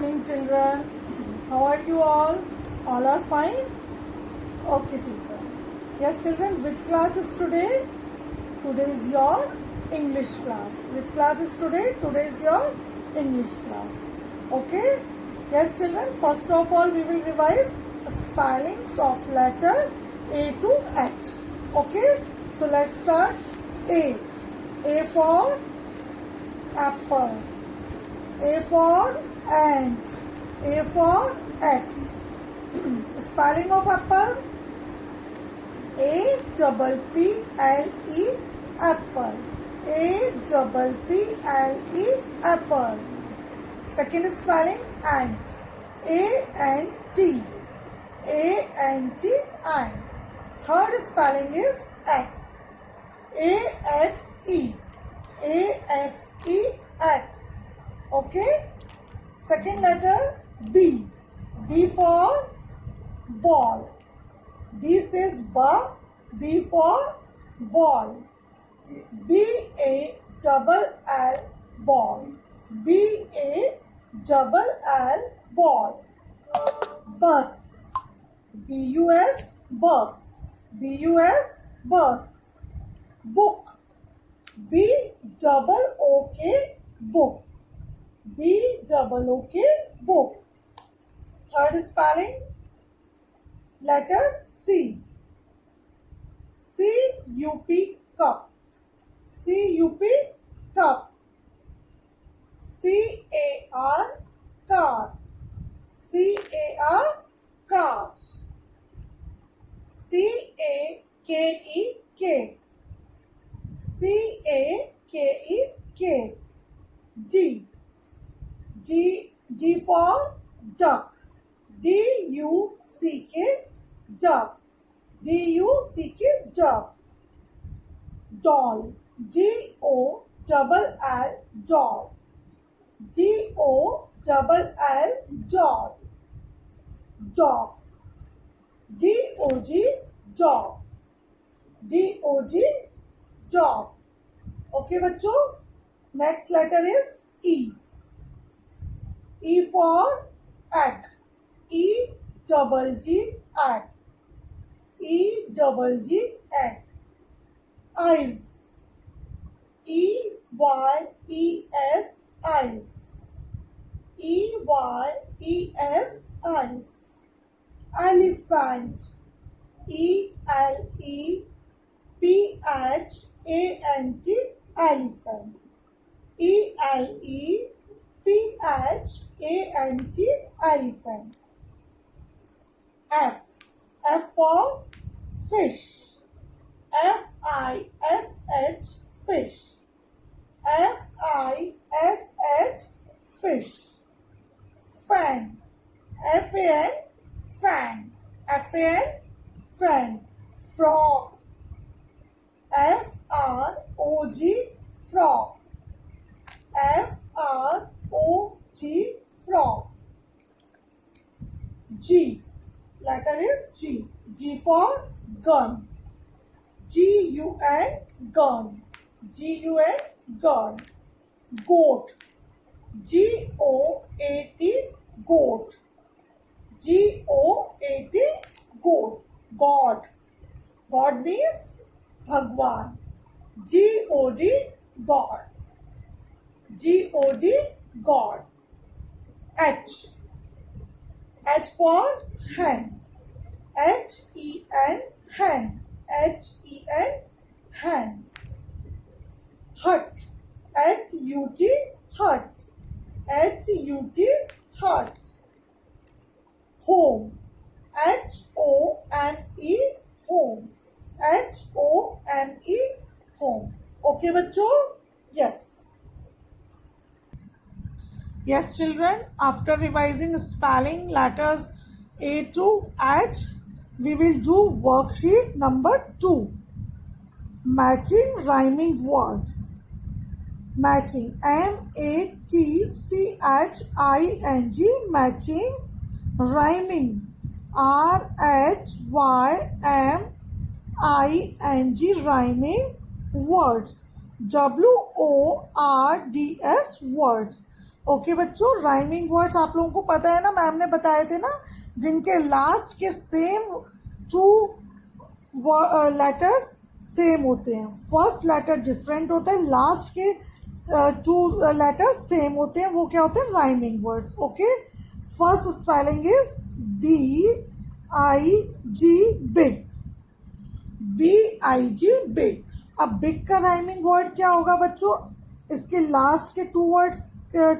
morning, children. How are you all? All are fine? Okay, children. Yes, children, which class is today? Today is your English class. Which class is today? Today is your English class. Okay? Yes, children, first of all, we will revise spellings of letter A to H. Okay? So, let's start. A. A for apple. A for ant. A for X. Spelling of apple. A-double-P-L-E apple. A-double-P-L-E apple. Second spelling ant. A-N-T. A-N-T ant. Third spelling is X. A-X-E. A-X-E X. Okay. Second letter B. B for ball. B says ba. B for ball. B-A-double-L ball. B-A-double-L ball. Bus. B-U-S bus. B-U-S bus. Book. B-double-O-K book. B-double-O-K book. Third spelling, letter C. C-U-P cup. C-U-P cup. C-A-R car. C-A-R car. C-A-K-E cake. C-A-K-E cake. D. D for duck. D-U-C-K duck. D-U-C-K duck. Doll. D-O-double-L doll. D-O-double-L doll. Dog. D-O-G dog. D-O-G dog. Okay, bachcho. Next letter is E. E for egg. E-double-G egg. E-double-G egg. Eyes. E-Y-E-S eyes. E-Y-E-S eyes. Elephant. E-L-E-P-H-A-N-T elephant. E-L-E-P-H-A-N-T elephant. F. F for fish. F-I-S-H fish. F-I-S-H fish. Fan. F-A-N fan. F-A-N fan. Frog. F-R-O-G frog. F-R-O-G frog. G. Letter is G. G for gun. G-U-N gun. G-U-N gun. Goat. G-O-A-T goat. G-O-A-T goat. God. God means Bhagwan. G-O-D God. G-O-D God. H. H for hen. H-E-N hen. H-E-N hen. Hut. H-U-T hut. H-U-T hut. Home. H-O-M-E home. H-O-M-E home. Okay, bachcho? Yes. Yes, children, after revising spelling letters A to H, we will do worksheet number 2. Matching rhyming words. Matching. M-A-T-C-H-I-N-G. Matching. Rhyming. R-H-Y-M-I-N-G. Rhyming words. W-O-R-D-S words. Okay बच्चों, rhyming words आप लोगों को पता है ना, ma'am ने बताए थे ना, जिनके लास्ट के सेम टू लेटर्स सेम होते हैं, फर्स्ट लेटर डिफरेंट होता है, लास्ट के टू लेटर्स सेम होते हैं, वो क्या होते हैं, rhyming words. Okay, first spelling is BIG, big, BIG, big. अब बिग का राइमिंग वर्ड क्या होगा बच्चों, इसके लास्ट के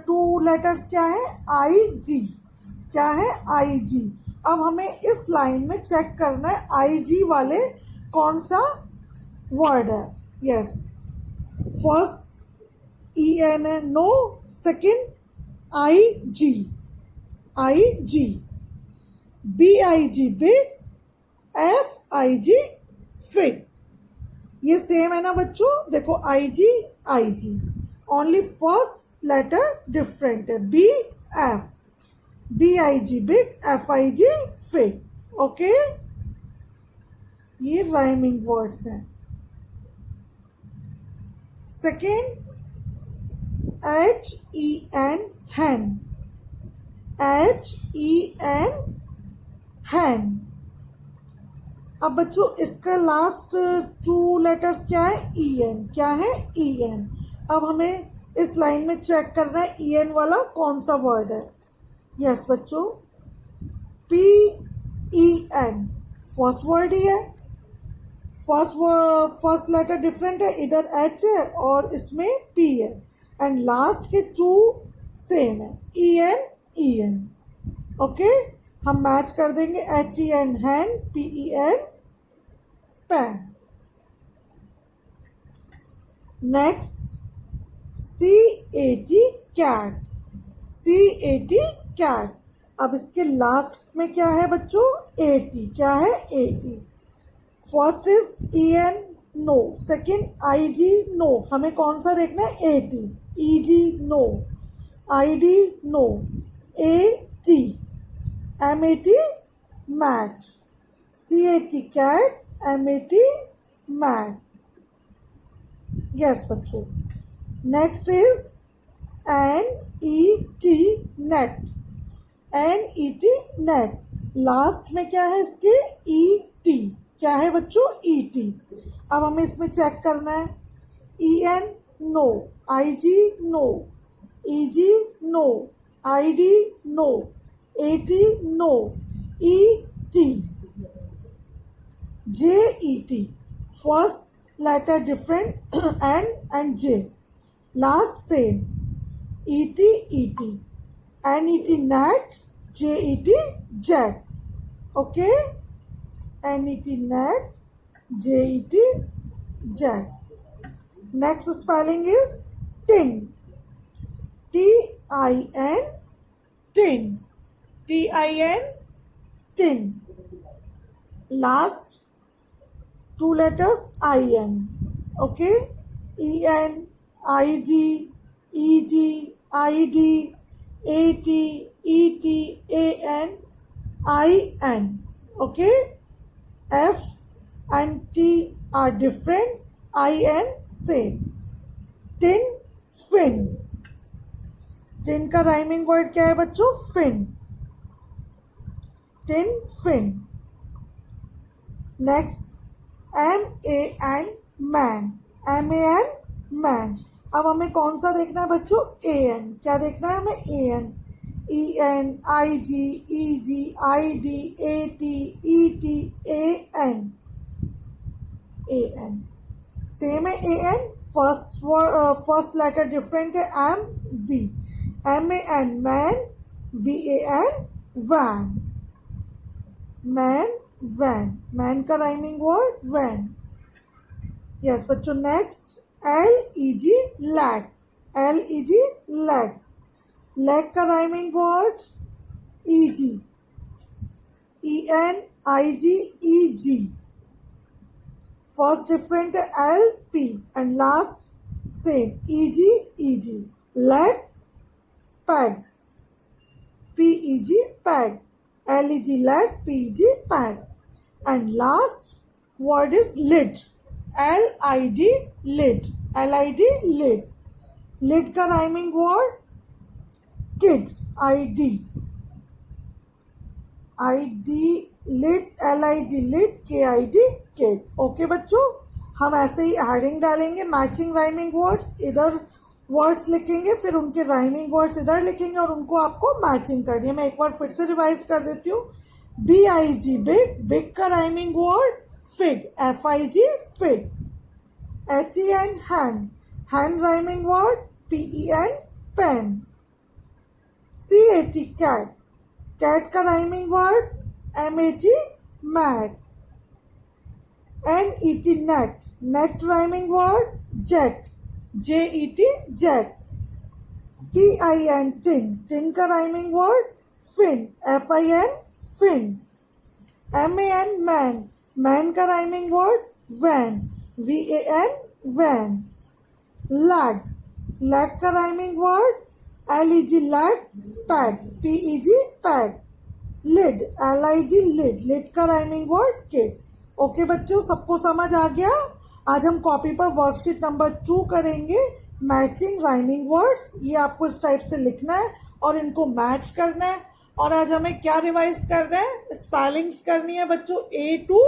टू लेटर्स क्या है, IG, क्या है, IG। अब हमें इस लाइन में चेक करना है IG वाले कौन सा वर्ड है। यस, फर्स्ट EN है, no, second IG, BIG, big, FIG, fig. ये सेम है ना बच्चों, देखो IG, only first letter different है, BF, BIG, big, FIG, fig. Okay, ये राइमिंग वर्ड्स हैं। Second HEN, hen, HEN, hen. अब बच्चों इसका लास्ट टू लेटर्स क्या है, EN, क्या है, EN। अब हमें इस लाइन में चेक करना है EN वाला कौन सा वर्ड है। यस बच्चों, PEN, फर्स्ट वर्ड ही है, फर्स्ट लेटर डिफरेंट है, इधर H है और इसमें P है, एंड लास्ट के टू सेम है, EN। ओके, हम मैच कर देंगे, HEN, hen, PEN, pen. Next CAT, cat, CAT, cat. अब इसके लास्ट में क्या है बच्चों, AT, क्या है, AT। First is EN, no, second IG, no, हमें कौन सा देखना है, AT, EG, no, ID, no, AT, MAT, mat, CAT, cat, MAT, mat. Yes बच्चों, next is NET, net, NET, net. Last में क्या है इसके, ET, क्या है बच्चों, ET। अब हमें इसमें चेक करना है, EN, no, IG, no, EG, no, ID, no, AT, no, ET, JET, first letter different, and J, last same, ET, NET, net, JET, jet. Okay, NET, net, JET, jet. Next spelling is tin, TIN, tin, TIN, tin. Last two letters IN, okay, EN, IG, EG, ID, AT, ET, AN, IN, okay, F and T are different, IN same. tin, fin, tin का rhyming word क्या है बच्चों, fin, tin, fin. Next MAN, man, MAN, man. अब हमें कौन सा देखना है बच्चों, AN, क्या देखना है हमें, AN, EN, IG, EG, ID, AT, ET, AN, AN। Same है AN, फर्स्ट लेटर डिफरेंट है, V, MAN, man, VAN, van, man, van. Man का राइमिंग वर्ड वैन। यस बच्चों, next LEG, leg, LEG, leg. Leg का rhyming word EG, EN, IG, EG। First different है LP and last same, EG, leg, peg, PEG, peg, LEG, leg, PEG, pad. And last word is lid, LID, lid, LID, lid. Lid का rhyming word kid, ID, ID, lit, LID, lit, KID, kid. Okay बच्चों, हम ऐसे ही heading डालेंगे, matching rhyming words, इधर words लिखेंगे, फिर उनके rhyming words इधर लिखेंगे और उनको आपको मैचिंग करनी है. मैं एक बार फिर से रिवाइज कर देती हूँ. BIG, बिग, बिग का rhyming word fig, FIG, fig. HEN, hand, hand rhyming word PEN, pen. CAT, cat, cat का rhyming word MAG, mat. NET, net, net rhyming word jet, JET, jet. TIN, tin, tin का rhyming word fin, FIN, fin. MAN, man, man का rhyming word van, VAN, van. Lag, leg का rhyming word LEG, lag, pad, PEG, pad. Lid, LID, lid, lid का rhyming word kid. Okay बच्चों, सबको समझ आ गया. आज हम कॉपी पर वर्कशीट नंबर 2 करेंगे, मैचिंग राइमिंग वर्ड्स. ये आपको इस टाइप से लिखना है और इनको मैच करना है. और आज हमें क्या रिवाइज करना है, स्पेलिंग्स करनी है बच्चों, A to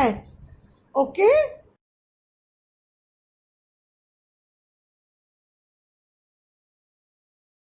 H. ओके.